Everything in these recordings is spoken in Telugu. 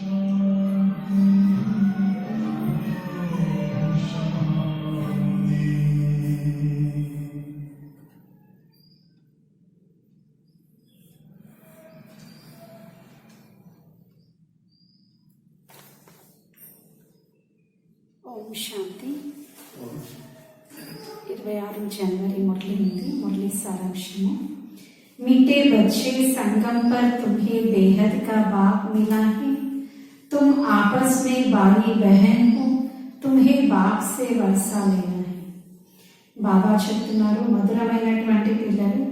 ఓం శాంతి. 26 जनवरी मुरली ఉంది. मुरली सारांशము. मीठे बच्चे संगम पर तुम्हें बेहद का बाप मिला है. तुम आपस में भाई बहन हो. तुम्हें बाप से वर्षा लेना है. బాబా చెప్తున్నారు, మధురమైనటువంటి పిల్లలు,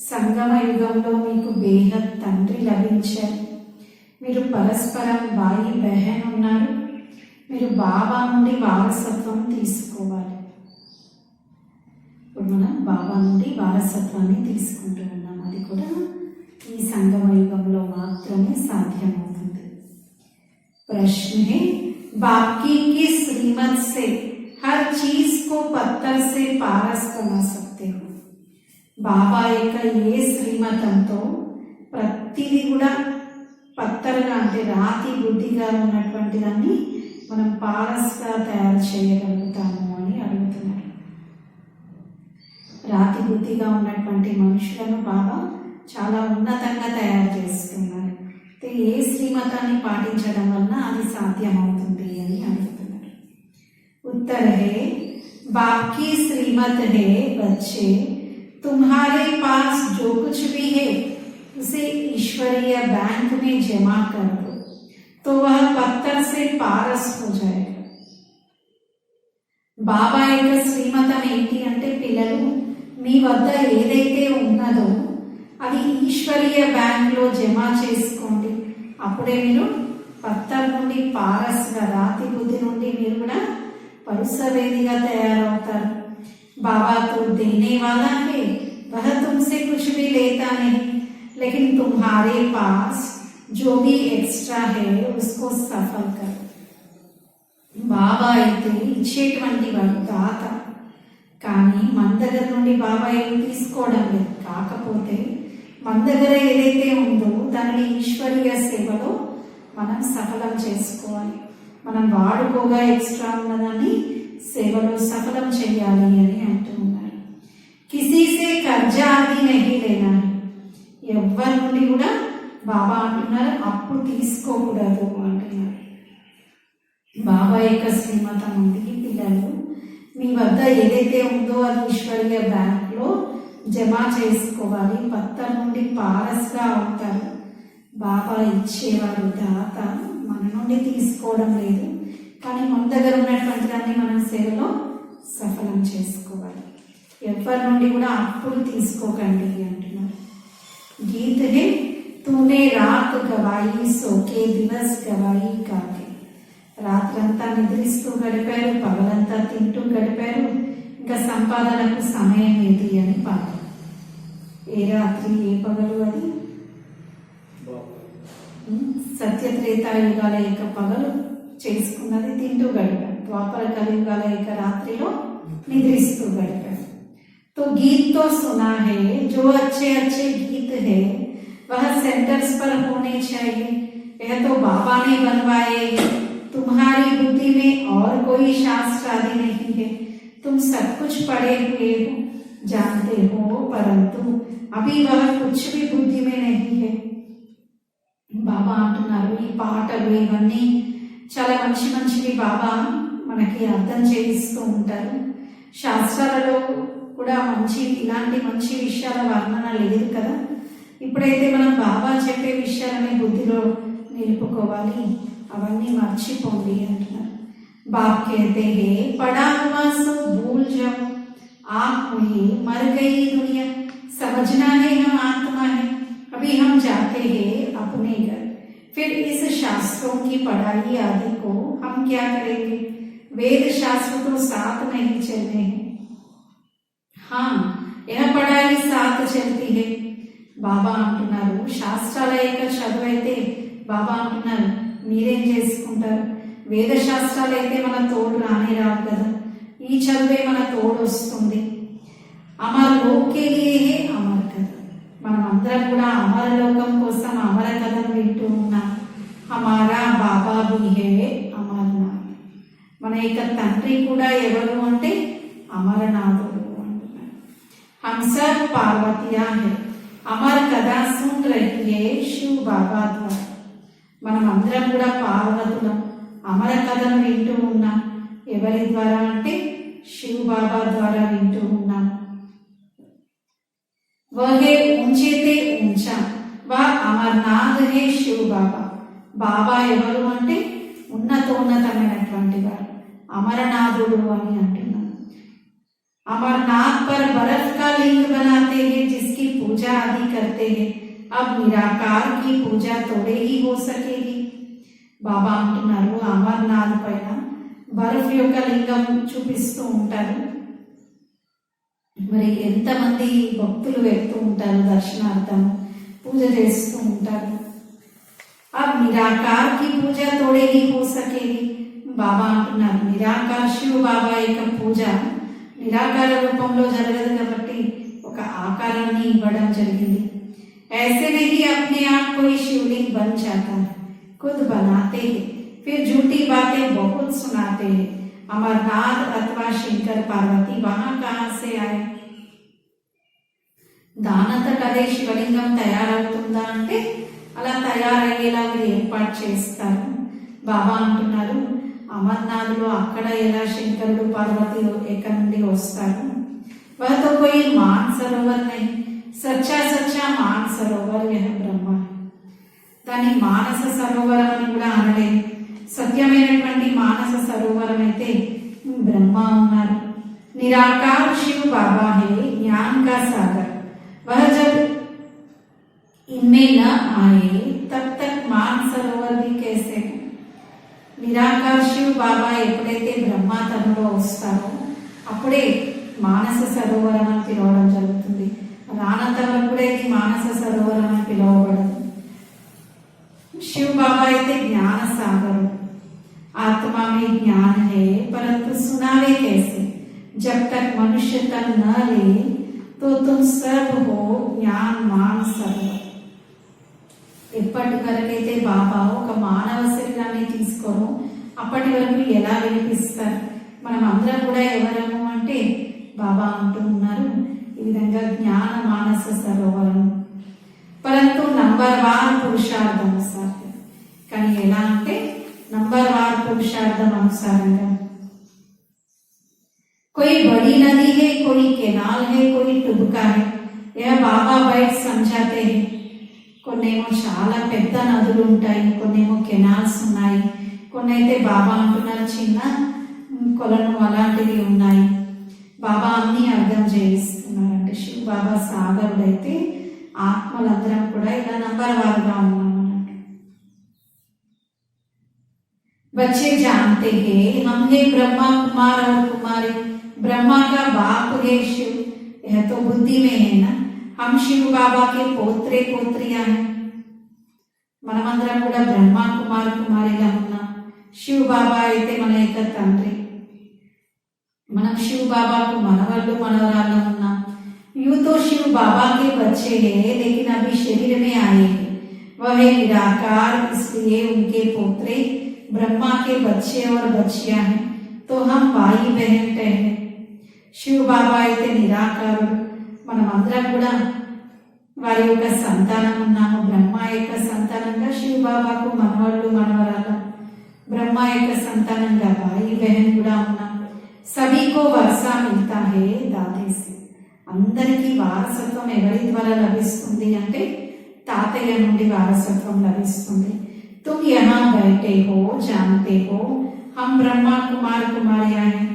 సంగమ యుగంలో మీకు బేహద్ తండ్రి లభించారు. మీరు పరస్పరం భాయి బహన్ ఉన్నారు. మీరు బాబా నుండి వారసత్వం తీసుకోవాలి. ఇప్పుడు మనం బాబా నుండి వారసత్వాన్ని తీసుకుంటూ ఉన్నాం. అది కూడా ఈ సంగమ యుగంలో మాత్రమే సాధ్యమవుతుంది. ప్రశ్న है, बाप की किस श्रीमत से हर चीज को पत्थर से पारस बना सकते हो? బాబా యొక్క ఏ శ్రీమతంతో ప్రతిదీ కూడా పత్తరుగా అంటే రాతి బుద్ధిగా ఉన్నటువంటి దాన్ని మనం పారస్గా తయారు చేయగలుగుతాము అని అడుగుతున్నారు. రాతి బుద్ధిగా ఉన్నటువంటి మనుషులను బాబా చాలా ఉన్నతంగా తయారు చేస్తున్నారు. ఏ శ్రీమతాన్ని పాటించడం వలన అది సాధ్యమవుతుంది అని అడుగుతున్నారు. उत्तर है, बाप की श्रीमत है बच्चे, तुम्हारे पास जो कुछ भी है उसे ईश्वरीय बैंक में जमा कर दो तो वह पत्थर से पारस हो जाएगा. బాబా యొక్క శ్రీమతం ఏంటి అంటే, పిల్లలు మీ వద్ద ఏదైతే ఉన్నదో అది ఈశ్వరీయ బ్యాంక్లో జమ చేసుకోండి. అప్పుడే మీరు పత్తర్ నుండి పారస్గా, రాతి బుద్ధి నుండి మీరు కూడా పరుసవేదిగా తయారవుతారు. బాబా తో దేనే వాలా है, वह तुमसे कुछ भी लेता नहीं, लेकिन तुम्हारे पास जो भी एक्स्ट्रा है उसको सफल कर. బాబా అయితే ఇచ్చేటువంటి వాడు దాత. కానీ మన దగ్గర నుండి బాబా ఏం తీసుకోవడం లేదు. కాకపోతే మన దగ్గర ఏదైతే ఉందో దానిని ఈశ్వరీయ సేవలో మనం సఫలం చేసుకోవాలి. మనం వాడుకోగా ఎక్స్ట్రా ఉన్నదాన్ని సేవలో సఫలం చేయాలి అని అంటూ ఉన్నారు. కిసీసే కర్జా ఆది నహీ లేనా. ఎవ్వరి నుండి కూడా బాబా అంటున్నారు అప్పు తీసుకోకూడదు అంటున్నారు. బాబా యొక్క శ్రీమతం ఉంది, పిల్లలు మీ వద్ద ఏదైతే ఉందో అది ఈశ్వరీయ బ్యాంక్లో జమ చేసుకోవాలి. పత్తర్ నుండి పారస్గా అవుతారు. బాబా ఇచ్చేవారు దాత, మన నుండి తీసుకోవడం లేదు. కానీ మన దగ్గర ఉన్నటువంటి దాన్ని మనం సేవలో సఫలం చేసుకోవాలి. ఎవరి నుండి కూడా అప్పుడు తీసుకోకండి అంటున్నారు. గీత హే, తూనే రాత్ గవాయి సోకే దివస్ గవాయి కాకే. రాత్రంతా నిద్రిస్తూ గడిపారు, పగలంతా తింటూ గడిపారు, ఇంకా సంపాదనకు సమయం ఏది అని పాట. ఏ రాత్రి ఏ పగలు అది? సత్యత్రేతాయుగాల యొక్క పగలు చేసుకున్నది తింటూ గడిపారు. ద్వాపర కలియుగాల యొక్క రాత్రిలో నిద్రిస్తూ గడిపారు. तो गीत तो सुना है, जो अच्छे अच्छे गीत है वह सेंटर्स पर होने चाहिए. यह तो बाबा ने बनवाए. तुम्हारी बुद्धि में और कोई शास्त्र आदि नहीं है. तुम सब कुछ पढ़े हुए हो, जानते हो, परंतु अभी वह कुछ भी बुद्धि में नहीं है. బాబా అంటున్నారు, ఈ పాటలు ఇవన్నీ చాలా మంచి మంచివి బాబా మనకి అర్థం చేయిస్తూ ఉంటారు. శాస్త్రాలలో కూడా ఇలాంటి మంచి విషయాల వర్ణన లేదు కదా. ఇప్పుడైతే మనం బాబా చెప్పే విషయాలని బుద్ధిలో నిలుపుకోవాలి. అవన్నీ మర్చిపోండి అంటున్నారు. బాప్ कहते हैं, पढ़ा हुआ सब भूल जाओ, आप हुए मर गई दुनिया, समझना है हम आत्मा है, अभी हम जाते हैं अपने घर. फिर इस शास्त्रों की पढ़ाई आदि को हम क्या करेंगे? वेद शास्त्र तो साथ नहीं चलने हैं. हाँ, यह पढ़ाई साथ चलती है. బాబా అంటున్నారు, శాస్త్రాల యొక్క చదువు అయితే బాబా అంటున్నారు మీరేం చేసుకుంటారు? వేద శాస్త్రాలు అయితే మన తోడు రానే రావు కదా. ఈ చదువే మన తోడు వస్తుంది. అమర్ లోకే లియే అమర్ కథ. మనం అందరం కూడా అమర లోకం కోసం అమర కథను వింటూ ఉన్నాం. హమారా బాబా యొక్క తండ్రి కూడా ఎవరు అంటే అమరనాథుడు అంటున్నారు. हम सब पार्वतियां हैं, अमर कथा सुन रही है शिव बाबा द्वारा. మనం అందరం కూడా పార్వతులం, అమర కథను వింటూ ఉన్నాం. ఎవరి ద్వారా అంటే శివ్ బాబా ద్వారా వింటూ ఉన్నాం. వహే ఊంచేతే ఊంచా వా అమర్నాథ్ హే శివ్ బాబా. బాబా ఎవరు అంటే ఉన్నతోన్నతమైనటువంటి వారు, అమరనాథుడు అని అంటున్నాం. अमरनाथ पर बर्फ का लिंग बनाते हैं जिसकी पूजा आदि करते हैं. अब निराकार की पूजा थोड़े ही हो सकेगी. బాబా అంటున్నారు అమర్నాథ్ పైన బర్ఫ్ యొక్క లింగం చూపిస్తూ ఉంటారు. మరి ఎంతమంది భక్తులు వెళ్తూ ఉంటారు, దర్శనార్థం పూజ చేస్తూ ఉంటారు. अब निराकार की पूजा थोड़े ही हो सकेगी. బాబా అంటున్నారు నిరాకార శివ బాబా యొక్క పూజ నిరాకార రూపంలో జరగదు కాబట్టి ఒక ఆకారాన్ని ఇవ్వడం జరిగింది. ऐसे नहीं अपने आप कोई शिवलिंग बन जाता है, खुद बनाते हैं, फिर झूठी बातें बहुत सुनाते हैं. अमरनाथ अथवा शंकर पार्वती वहां कहां से आए? దానంతట అదే శివలింగం తయారవుతుందా అంటే అలా తయారయ్యేలా మీరు ఏర్పాటు చేస్తారు. బాబా అంటున్నారు అమర్నాథ్లో అక్కడ ఎలా శంకరుడు పార్వతి ఎక్కడి నుండి వస్తారు? वह तो कोई मान सरोवर नहीं, सच्चा सच्चा मान सरोवर यह ब्रह्म. దాన్ని మానస సరోవరం అని కూడా అనలేదు. సత్యమైనటువంటి మానస సరోవరం అయితే బ్రహ్మ ఉన్నారు. నిరాకార శివ బాబా హే జ్ఞాన్ కా సాగర్. वह जब इनमें न आए तब तक मान सरोवर भी कैसे है? నిరాకార శివ బాబా ఎప్పుడైతే బ్రహ్మ తనులో వస్తారో అప్పుడే మానస సరోవరం అని పిలవడం జరుగుతుంది. రానంత వరకు కూడా ఇది మానస సరోవరం అని పిలువబడదు. శివ బాబా అయితే జ్ఞాన సాగరు. आत्मा में ज्ञान है परंतु सुनावे कैसे? जब तक मनुष्य तन न ले तो तुम सब हो ज्ञान मान सरोवर. ఎప్పటి వరకైతే బాబా ఒక మానవ శరీరాన్ని తీసుకోరు అప్పటి వరకు ఎలా వినిపిస్తారు? మనం అందరం కూడా ఎవరము అంటే బాబా అంటూ ఉన్నారు ఈ విధంగా జ్ఞాన మానస సరోవరం. పరంతు నంబర్ వార్ పురుషార్థం అనుసారం. కానీ ఎలా అంటే నంబర్ వార్ పురుషార్థం అనుసారంగా. कोई बड़ी नदी है, कोई केनाल है, कोई टुबका है. यह बाबा बैठ समझाते हैं. కొన్నేమో చాలా పెద్ద నదులు ఉంటాయి, కొన్నేమో కెనాల్స్ ఉన్నాయి, కొన్ని అయితే బాబా అంటున్నారు చిన్న కొలను అలాంటివి ఉన్నాయి. బాబా అన్ని అర్థం చేయిస్తున్నారంటే శివ బాబా సాగరుడైతే ఆత్మలందరం కూడా ఇలా నంబర్ వారుగా ఉన్నాం అన్నట్టు. बच्चे जानते हैं हम है ब्रह्मा कुमार और कुमारी. ब्रह्मा का बाप है शिव. यह तो बुद्धि में है ना. हम शिव बाबा के पोत्रे पोत्रियां हैं. మనమందరం కూడా బ్రహ్మ కుమార్ కుమారిగా ఉన్నాం. శివ్ బాబా అయితే మన యొక్క తండ్రి. మనం శివ్ బాబాకు మనవళ్ళు మనవరాళ్ళు ఉన్నాం. यूं तो शिव बाबा के बच्चे हैं लेकिन अभी शरीर में आए हैं. वह निराकार इसलिए उनके पोत्रे ब्रह्मा के बच्चे और बच्चियां हैं. तो हम भाई बहन हैं. शिव बाबा అయితే నిరాకారుడు. మనమందరం కూడా వారి యొక్క సంతానం ఉన్నాము. బ్రహ్మ యొక్క సంతానంగా శివ బాబాకు మనవళ్ళు మనవరాలు, బ్రహ్మ యొక్క సంతానంగా భాయి బహన్ కూడా ఉన్నాం. సభీకో వర్షా మిల్తా హే దాదే సే. అందరికీ వారసత్వం ఎవరి ద్వారా లభిస్తుంది అంటే తాతయ్య నుండి వారసత్వం లభిస్తుంది. తుమ్ యహా బైఠే హో జానతే హో హమ్ బ్రహ్మ కుమార్ కుమారియా హై.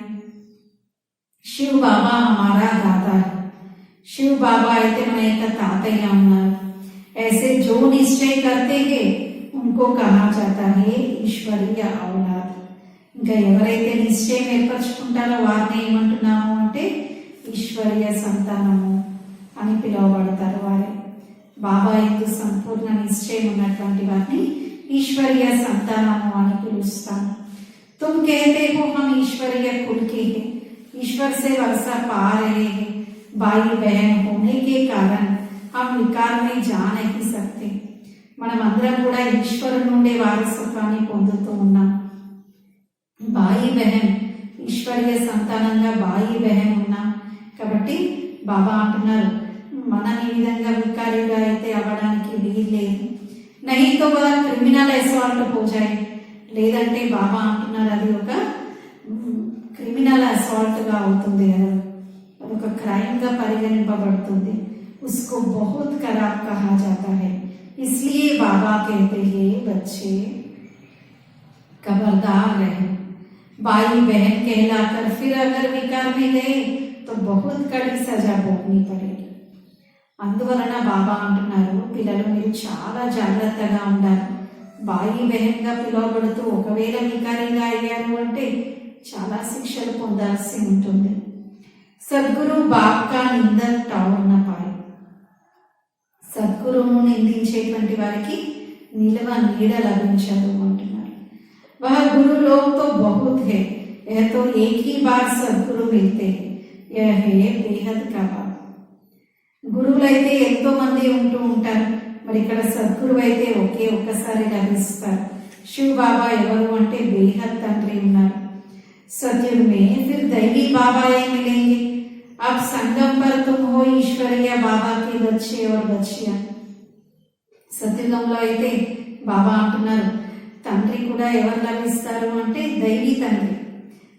శివ బాబా హమారా దాదా హై. शिव बाबा అయితే మన యొక్క తాతయ్య ఉన్నారు. ऐसे जो निश्चय करते हैं उनको कहा जाता है ईश्वरीय औलाद. ఇంకా ఎవరైతే నిశ్చయం ఏర్పరచుకుంటారో వారిని ఏమంటున్నాము అంటే ఈశ్వరీయ సంతానము అని పిలువబడతారు. వారే బాబా యందు సంపూర్ణ నిశ్చయం ఉన్నటువంటి వారిని ఈశ్వరీయ సంతానము అని పిలుస్తాము. तुम कहते हो हम ईश्वरीय कुल के हैं, ईश्वर से वर्षा पा रहे हैं. भाई बहन होने के कारण हम विकार में जा नहीं सकते. మనమందరం కూడా ఈశ్వరు నుండి వారసత్వాన్ని పొందుతూ ఉన్నాం. భాయి బహన్ ఈశ్వరీయ సంతానంగా బాయి బెహన్ ఉన్నాం కాబట్టి బాబా అంటున్నారు మనం ఈ విధంగా వికారిగా అయితే అవ్వడానికి వీల్లేదు. నైతో క్రిమినల్ అసాల్ట్ పోజాయి, లేదంటే బాబా అంటున్నారు అది ఒక క్రిమినల్ అసాల్ట్గా అవుతుంది కదా, అదొక క్రైమ్గా పరిగణింపబడుతుంది. उसको बहुत खराब कहा जाता है, इसलिए बाबा कहते हैं बच्चे खबरदार रहे. भाई बहन कहलाकर फिर अगर विकार में गए तो बहुत कड़ी सजा भोगनी पड़ेगी. అందువలన బాబా అంటున్నారు పిల్లలు మీరు చాలా జాగ్రత్తగా ఉండాలి. బాయి బెహన్గా పిలువబడుతూ ఒకవేళ వికారిగా అయ్యారు అంటే చాలా శిక్షలు పొందాల్సి ఉంటుంది. సద్గురు బాప్ కా నిందన్ టౌర్ న పాయ్, సద్గురువును నిందించేటువంటి వారికి నిలవ నీడ లభించదు అంటున్నారు. వహ గురు లోగ్ తో బహుత్ హై, యహ తో ఏక్ హీ బార్ సద్గురు మిల్తే యహ హై బేహద్ కా బాత్. గురువులైతే ఎంతో మంది ఉంటూ ఉంటారు, మరి ఇక్కడ సద్గురువు అయితే ఒక్కసారి లభిస్తారు. శివ్ బాబా ఎవరు అంటే బేహద్ తండ్రి ఉన్నారు. सतयुग में फिर दैवी बाबा ये मिलेंगे. अब संगम पर तुम हो ईश्वरीय बाबा के बच्चे और बच्चियां. సత్యుగంలో అయితే బాబా అంటున్నారు తండ్రి కూడా ఎవరు లభిస్తారు అంటే దైవీ తండ్రి.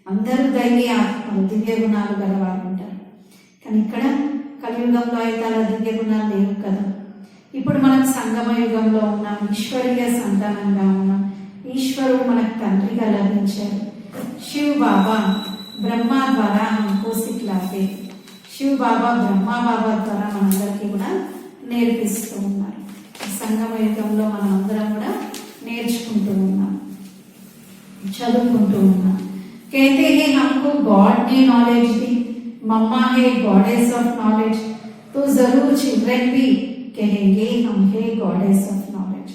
అందరూ దైవీ ఆత్మలు, దివ్య గుణాలు గలవారు ఉంటారు. కానీ ఇక్కడ కలియుగంలో అయితే అలా దివ్య గుణాలు లేవు కదా. ఇప్పుడు మనం సంగమ యుగంలో ఉన్నాం, ఈశ్వరీయ సంతానంగా ఉన్నాం. ఈశ్వరుడు మనకు తండ్రిగా లభించారు. शिव बाबा ब्रह्मा द्वारा हमको सिखलाते. शिव बाबा ब्रह्मा बाबा द्वारा మనందరికీ కూడా నేర్పిస్తూ ఉన్నారు. సంగమ యుగంలో మనం అందరం కూడా నేర్చుకుంటూ ఉన్నాం, చదువుకుంటూ ఉన్నాం. कहते हैं हमको गॉड ने नॉलेज दी, मम्मा है गॉडेस ऑफ नॉलेज, तो जरूर चिल्ड्रन भी कहेंगे हम है गॉडेस ऑफ नॉलेज.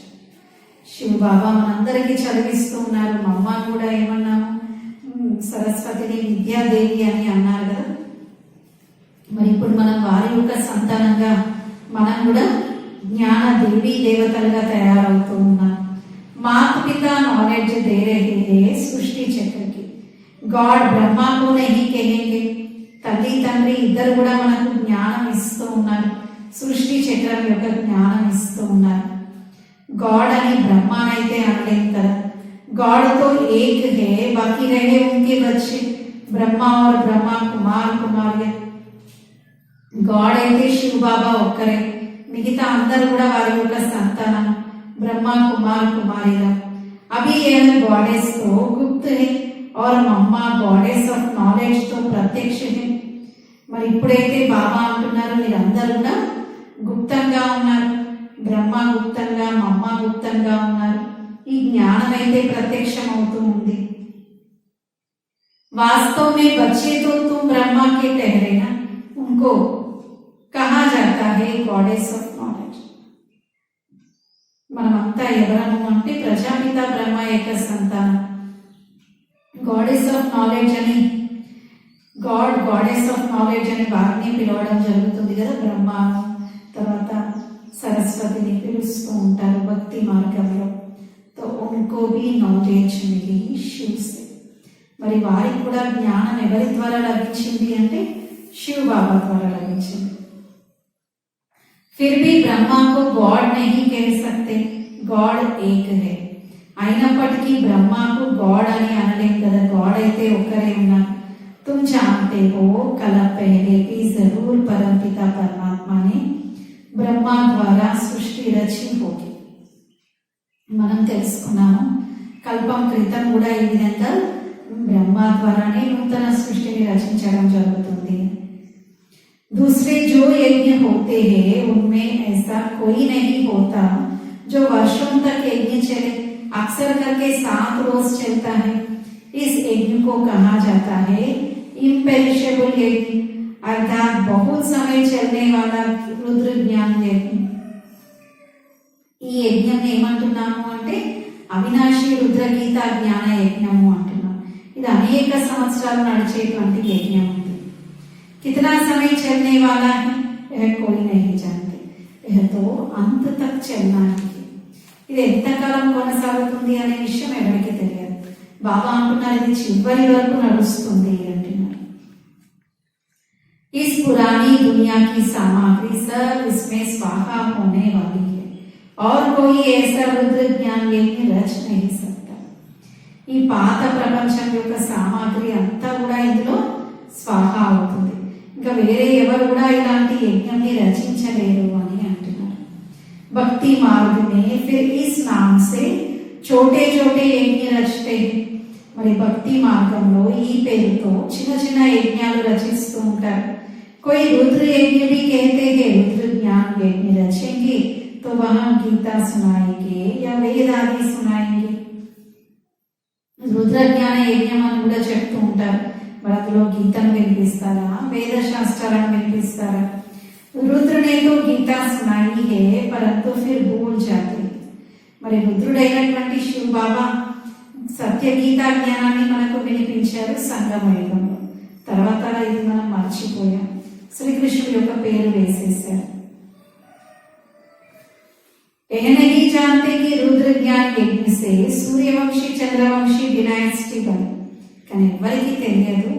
శివ బాబా మనందరికీ చదివిస్తూ ఉన్నారు. మమ్మ కూడా ఏమన్నాము, సరస్వతిని విద్యాదేవి అని అన్నారు కదా. మరి ఇప్పుడు మనం వారి యొక్క సంతానంగా మనం కూడా జ్ఞాన దేవీ దేవతలుగా తయారవుతూ ఉన్నాం. మాత పిత నాలెడ్జ్ దే రహే హే సృష్టి చక్రకి, గాడ్ బ్రహ్మకు నహీ కహేంగే. తల్లి తండ్రి ఇద్దరు కూడా మనకు జ్ఞానం ఇస్తూ ఉన్నారు, సృష్టి చక్రం యొక్క జ్ఞానం ఇస్తూ ఉన్నారు. गॉड అని ब्रह्मा అయితే అనలేం కదా. गॉड तो एक है, बाकी रहे उनके बच्चे ब्रह्मा और ब्रह्मा कुमार कुमारिया. गॉड అయితే శివ బాబా ఒక్కరే, మిగతా అందరూ కూడా వారి యొక్క సంతానం ब्रह्मा कुमार कुमारिया. अभी यह गॉडेस तो गुप्त है और मम्मा गॉडेस ऑफ नॉलेज तो प्रत्यक्ष है. మరి ఇప్పుడైతే బాబా అంటున్నారు మీరందరూ కూడా గుప్తంగా ఉన్నారు, బ్రహ్మ గుప్తంగా మమ్మ గుప్తంగా ఉన్నారు. ఈ జ్ఞానం అయితే ప్రత్యక్షం అవుతూ ఉంది. वास्तव में बच्चे तो तुम ब्रह्मा के ठहरे ना, उनको कहा जाता है गॉडेस ऑफ नॉलेज. మనమంతా ఎవరము అంటే ప్రజాపిత బ్రహ్మ యొక్క సంతానం. గాడెస్ ఆఫ్ నాలెడ్జ్ అని గాడెస్ ఆఫ్ నాలెడ్జ్ అని వారిని పిలవడం జరుగుతుంది కదా. బ్రహ్మ తర్వాత సరస్వతిని పిలుస్తూ ఉంటారు భక్తి మార్గంలో. తో ఉनको भी नॉलेज मिली शिव से. మరి వారికి కూడా జ్ఞానం ఎవరి ద్వారా లభించింది అంటే శివ బాబా ద్వారా లభించింది. फिर भी ब्रह्मा को गॉड नहीं कह सकते, गॉड एक है. అయినప్పటికీ బ్రహ్మకు గాడ్ అని అనలేం కదా, గాడ్ అయితే ఒక్కరే ఉన్నారు. तुम जानते हो कल पहले भी जरूर परमपिता परमात्मा ने బ్రహ్మా ద్వారా సృష్టి రచి హోగి. మనం తెలుసుకున్నాము కల్పం క్రితం కూడా ఈ విధంగా బ్రహ్మా ద్వారానే నూతన సృష్టిని రచించడం జరుగుతుంది. दूसरे जो यज्ञ होते हैं उनमें ऐसा कोई नहीं होता जो वर्षों तक यज्ञ चले. अक्सर करके 7 रोज चलता है. इस यज्ञ को कहा जाता है इम्पेरिशेबल यज्ञ, अर्थात बहुत समय चलने वाला रुद्र ज्ञान यज्ञ. ఈ యజ్ఞం ఏమంటున్నాము అంటే అవినాశి రుద్రగీత జ్ఞాన యజ్ఞము అంటున్నాం. ఇది అనేక సంవత్సరాలు నడిచేటువంటి యజ్ఞం ఉంది. कितना समय चलने वाला है यह कोई नहीं जानते, यह तो अंत तक चलना है. ఇది ఎంతకాలం కొనసాగుతుంది అనే విషయం ఎవరికి తెలియదు. బాబా అంటున్నారు ఇది చివరి వరకు నడుస్తుంది అంటున్నారు. इस पुरानी दुनिया की सामग्री सब इसमें स्वाहा होने वाली है और कोई ऐसा रुद्र ज्ञान यज्ञ रच नहीं सकता. ఈ పాత ప్రపంచం యొక్క సామాగ్రి అంతా కూడా ఇందులో స్వాహ అవుతుంది. ఇంకా వేరే ఎవరు కూడా ఇలాంటి యజ్ఞంని రచించలేరు అని అంటున్నారు. భక్తి మార్గ మే ఫిర్ ఇస్ నామ్ సే చోటే చోటే యజ్ఞ రచతే. మరి భక్తి మార్గంలో ఈ పేరుతో చిన్న చిన్న యజ్ఞాలు రచిస్తూ ఉంటారు. कोई रुद्र यज्ञ भी कहते हैं, रुद्र ज्ञान यज्ञ रचेंगे तो वहां गीता सुनाएंगे या वेद आदि सुनाएंगे. రుద్ర జ్ఞాన యజ్ఞం అని కూడా చెప్తూ ఉంటారు. మరి అందులో గీతను వినిపిస్తారా, వేద శాస్త్రాలను వినిపిస్తారా? रुद्र ने तो गीता सुनाई है परंतु फिर भूल जाते. మరి రుద్రుడైనటువంటి శివ బాబా సత్య గీతా జ్ఞానాన్ని మనకు వినిపించారు సంగమ యుగంలో. తర్వాత ఇది మనం మర్చిపోయాం, శ్రీకృష్ణుడి యొక్క పేరు వేసేశారు. यह नहीं जानते कि रुद्र ज्ञान यज्ञ से सूर्यवंशी चंद्रवंशी डिनाइस्टी बने. కానీ ఎవరికి తెలియదు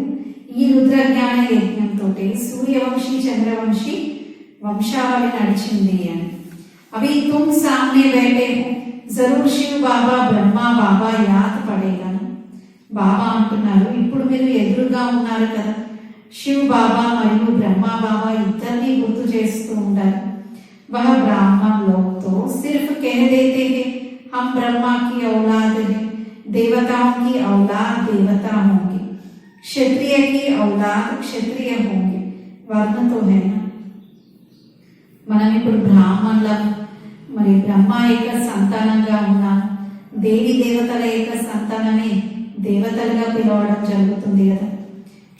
ఈ రుద్ర జ్ఞాన యజ్ఞంతో సూర్యవంశీ చంద్రవంశీ వంశావళి నడిచింది అని. అవి तुम सामने बैठे हो जरूर शिव बाबा ब्रह्मा बाबा याद पड़ेगा. బాబా అంటున్నారు ఇప్పుడు మీరు ఎదురుగా ఉన్నారు కదా, శివ్ బాబా మరియు బ్రహ్మా బాబా ఇద్దరిని గుర్తు చేస్తూ ఉంటారు. वह ब्राह्मण लोग तो सिर्फ कह देते हैं हम ब्रह्मा की औलाद हैं, देवताओं की औलाद देवता होंगे, क्षत्रिय की औलाद क्षत्रिय होंगे. वर्ण तो है ना. మనం ఇప్పుడు బ్రాహ్మణులం, మరి బ్రహ్మ యొక్క సంతానంగా ఉన్నాం, దేవి దేవతల యొక్క సంతానమే దేవతలుగా పిలవడం జరుగుతుంది కదా.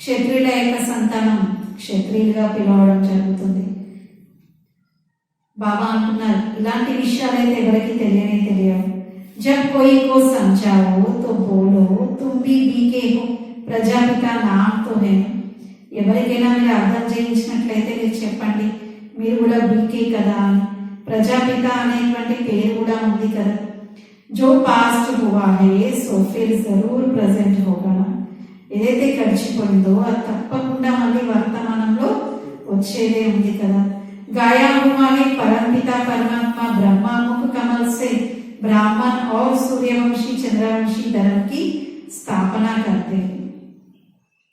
క్షత్రియుల యొక్క సంతానం క్షత్రియులుగా పిలవడం జరుగుతుంది. బాబా అంటున్నారు ఇలాంటి విషయాలైతే ఎవరికి తెలియవు. జబ్ కోయి కో సమझाओ तो बोलो तुम भी बीके हो ప్రజాపిత నామ్ తో హే. ఎవరికైనా మీరు అర్థం చేయించినట్లయితే మీరు చెప్పండి మీరు కూడా బీకే కదా అని. ప్రజాపిత అనేటువంటి పేరు కూడా ఉంది కదా. जो पास्ट हुआ है सो फिर जरूर प्रेजेंट होगा. ఏదైతే గడిచిపోయిందో అది తప్పకుండా మళ్ళీ వర్తమానంలో వచ్చేదే ఉంది కదా. गाया हुआ है परमपिता परमात्मा ब्रह्मा मुख कमल से ब्राह्मण और सूर्यवंशी चंद्रवंशी धर्म की स्थापना करते हैं.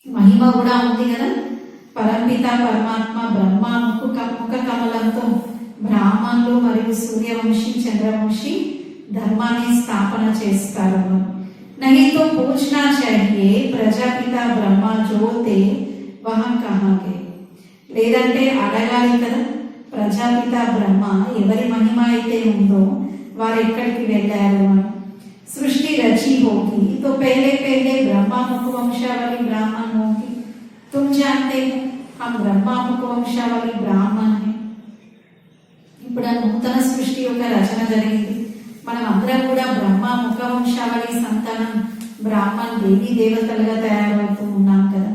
మహిమ కూడా ఉంది కదా. పరంపిత పరమాత్మ బ్రహ్మ ముఖ కమలంతో బ్రాహ్మణులు మరియు సూర్యవంశీ చంద్రవంశీ ధర్మాన్ని స్థాపన చేస్తారు. नहीं तो पूछना चाहिए प्रजापिता ब्रह्मा जो थे वहां कहां गए. లేదంటే అడగాలి కదా ప్రజాపిత బ్రహ్మ ఎవరి మహిమ అయితే ఉందో వారు ఎక్కడికి వెళ్ళారు అని. సృష్టి రచి होगी तो पहले पहले ब्रह्मा मुख वंशावली ब्राह्मण होगी. तुम जानते हो हम ब्रह्मा मुख वंशावली ब्राह्मण हैं. ఇప్పుడు ఆ నూతన సృష్టి యొక్క రచన జరిగింది. మనం అందరం కూడా బ్రహ్మ ముఖ వంశావళి సంతానం బ్రాహ్మణ్ దేవీ దేవతలుగా తయారవుతూ ఉన్నాం కదా.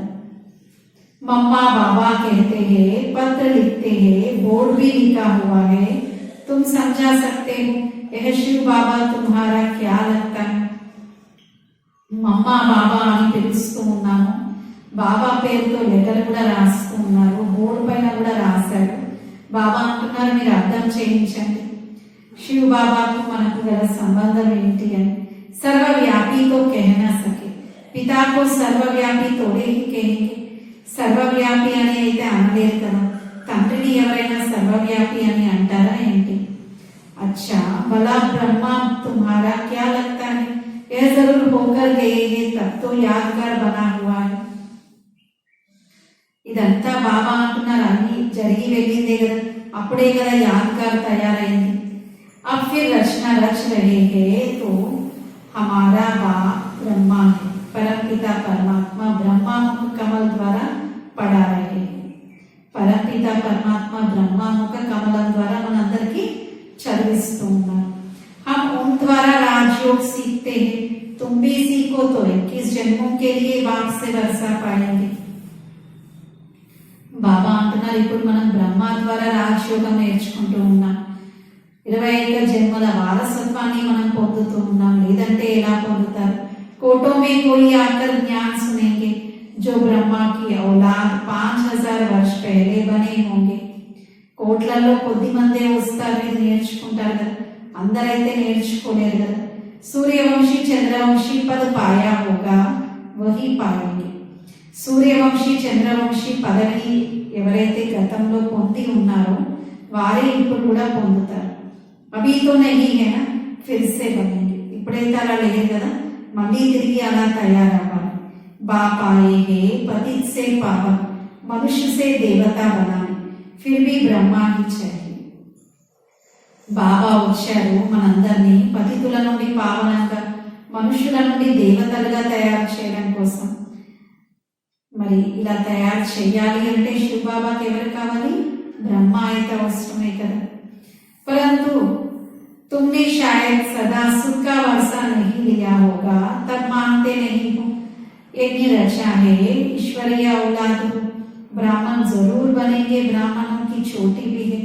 मम्मा बाबा कहते हैं, पत्र लिखते हैं, बोर्ड भी लिखा हुआ है, तुम समझा सकते हो यह शिव बाबा तुम्हारा क्या लगता है. మమ్మా బాబా అని పిలుస్తూ ఉన్నాము. బాబా పేరుతో లెటర్ కూడా రాస్తూ ఉన్నారు, బోర్డు పైన కూడా రాశారు. బాబా అంటున్నారు మీరు అర్థం చేయించండి శివ బాబాకు మనకు గల సంబంధం ఏంటి అని. సర్వవ్యాపితో कहना सके पिता को सर्वव्यापी तोड़े ही कहेंगे. సర్వవ్యాపి అని అయితే అనలేరు కదా, తండ్రిని ఎవరైనా సర్వవ్యాపి అని అంటారా ఏంటి. अच्छा भला ब्रह्मा तुम्हारा क्या लगता है, यह जरूर होकर गए हैं तब तो यादगार बना हुआ है. ఇదంతా బాబా అంటున్నారు అన్ని జరిగి వెళ్ళిందే కదా, అప్పుడే కదా యాదగార్ తయారైంది. अब फिर रचना रच रहे हैं तो हमारा बाप ब्रह्मा है, परमपिता परमात्मा ब्रह्मा मुख कमल द्वारा पढ़ा रहे. परमपिता परमात्मा ब्रह्मा मुख कमలం ద్వారా మనందరికీ చదివిస్తూ ఉన్నారు. हम उन द्वारा राजयोग सीखते हैं, तुम भी सीखो तो 21 जन्मों के लिए बाप से वर्षा पाएंगे. బాబా అంటున్నారు ఇప్పుడు మనం బ్రహ్మ ద్వారా రాజయోగం నేర్చుకుంటూ ఉన్నాం. 21 జన్మల వారసత్వాన్ని మనం పొందుతూ ఉన్నాం. లేదంటే ఎలా పొందుతారు? कोटों में कोई आकर ज्ञान सुनेंगे, जो ब्रह्मा की औलाद 5000 वर्ष पहले बने होंगे. కోట్లలో కొద్ది మందే వస్తారు, ఇది నేర్చుకుంటారు కదా, అందరైతే నేర్చుకోలేరు కదా. సూర్యవంశీ చంద్రవంశీ పద పాయా హోగా వహి పాయేంగే. సూర్యవంశీ చంద్రవంశీ పదవిని ఎవరైతే గతంలో పొంది ఉన్నారో వారే ఇప్పుడు కూడా పొందుతారు. అభితో నహీ హై నా ఫిర్ సే బనేంగే. ఇప్పుడైతే అలా లేదు కదా, మళ్ళీ తిరిగి అలా తయారవ్వాలి. బాప్ ఆయే హే పతిత్ సే పావన్, మనుష్య సే దేవతా బనాని, ఫిర్ భీ బ్రహ్మా హీ చాహియే. బాబా వచ్చారు మనందరినీ పతితుల నుండి పావనంగా, మనుషుల నుండి దేవతలుగా తయారు చేయడం కోసం. మరి ఇలా తయారు చేయాలి అంటే శివ బాబాకి ఎవరు కావాలి? బ్రహ్మ అయితే అవసరమే కదా. परंतु तुमने शायद सदा सुख का वर्षा नहीं लिया होगा, तब मानते नहीं हो. एक रचा है ईश्वरीय औलाद हो, ब्राह्मण जरूर बनेंगे, ब्राह्मणों की चोटी भी है.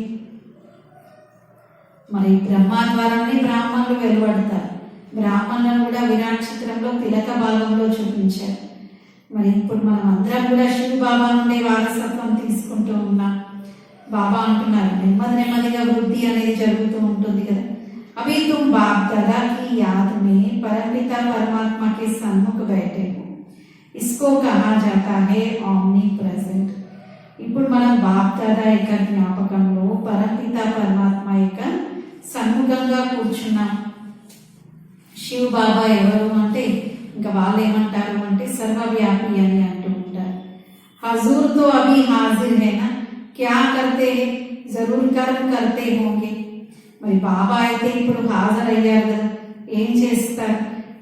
మరి బ్రహ్మ ద్వారానే బ్రాహ్మణులు వెలువడతారు. బ్రాహ్మణులను కూడా విరాట్ చిత్రంలో తిలక భాగంలో చూపించారు. మరి ఇప్పుడు మనం అందరం కూడా శివ బాబా నుండి వారసత్వం తీసుకుంటూ ఉన్నాం. బాబా అంటున్నారు నెమ్మది నెమ్మదిగా వృద్ధి అనేది జరుగుతూ ఉంటుంది కదా. అవి తుమ్ బాప్ దాదా కి యాద్ మే పరమపిత పరమాత్మ కే సన్ముఖ బైఠే హో, ఇస్కో కహా జాతా హై ఆమ్ని ప్రెజెంట్. ఇప్పుడు మనం బాప్ దాదా యొక్క జ్ఞాపకంలో పరమపిత పరమాత్మ యొక్క సన్ముఖంగా కూర్చున్నాం. శివ బాబా ఎవరు అంటే ఇంకా వాళ్ళు ఏమంటారు అంటే సర్వవ్యాపి అని అంటూ ఉంటారు. హజూర్ తో అభి హాజిర్ హైనా, క్యా కర్తే హై, జరూర్ కర్మ కర్తే హోంగే. మరి బాబా అయితే ఇప్పుడు హాజరయ్యారు కదా, ఏం చేస్తారు?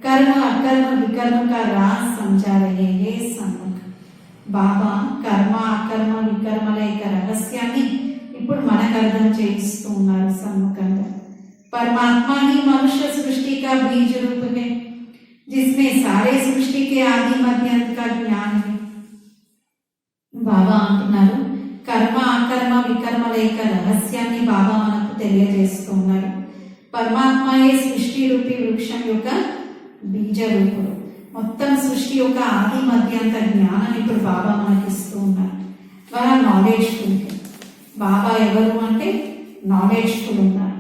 కర్మ అకర్మ వికర్మ కా రాజ్ సమझा रहे हैं సన్ముఖ. బాబా కర్మ అకర్మ వికర్మల యొక్క రహస్యాన్ని ఇప్పుడు మనకు అర్థం చేయిస్తూ ఉన్నారు సన్ముఖంగా. परमात्मा ही मनुष्य सृष्टि का बीज रूप है, जिसमें सारे सृष्टि के आदि मध्य अंत का ज्ञान है. బాబా అంటున్నారు కర్మ అకర్మ వికర్మల యొక్క రహస్యాన్ని బాబా మనకు తెలియజేస్తున్నారు. పరమాత్మయే సృష్టి రూపి వృక్షం యొక్క బీజ రూపుడు. మొత్తం సృష్టి యొక్క ఆది మధ్యాంత జ్ఞానం ఇప్పుడు బాబా మనకి ఇస్తూ ఉన్నారు. వారు నాలెడ్జ్ఫుల్. బాబా ఎవరు అంటే నాలెడ్జ్ఫుల్ ఉన్నారు.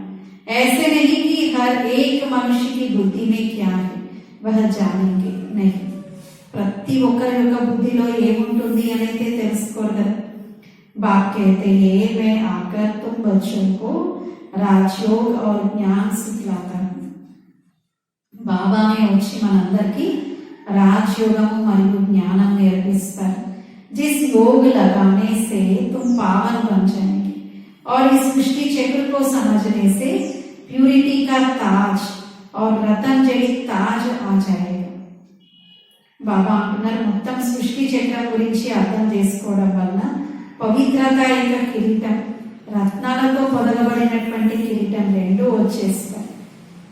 ऐसे नहीं कि हर एक मनुष्य की बुद्धि में क्या है वह जानेंगे नहीं. ప్రతి ఒక్కరి యొక్క బుద్ధిలో ఏముంటుంది అనేది తెలుసుకోరు కదా. बाप कहते हैं मैं आकर तुम बच्चों को राजयोग और ज्ञान सिखलाता हूँ. బాబానే వచ్చి మనందరికీ రాజయోగము మరియు జ్ఞానం నేర్పిస్తారు. जिस योग लगाने से तुम पावन बन जाएंगे और इस सृष्टि चक्र को समझने से प्यूरिटी का ताज और रतन जड़ित ताज आ जाएगा. బాబా అంటున్నారు మొత్తం సృష్టి చక్రం గురించి అర్థం చేసుకోవడం వలన పవిత్రత యొక్క కిరీటం, రత్నాలతో పొదగబడినటువంటి కిరీటం రెండు వచ్చేస్తాయి.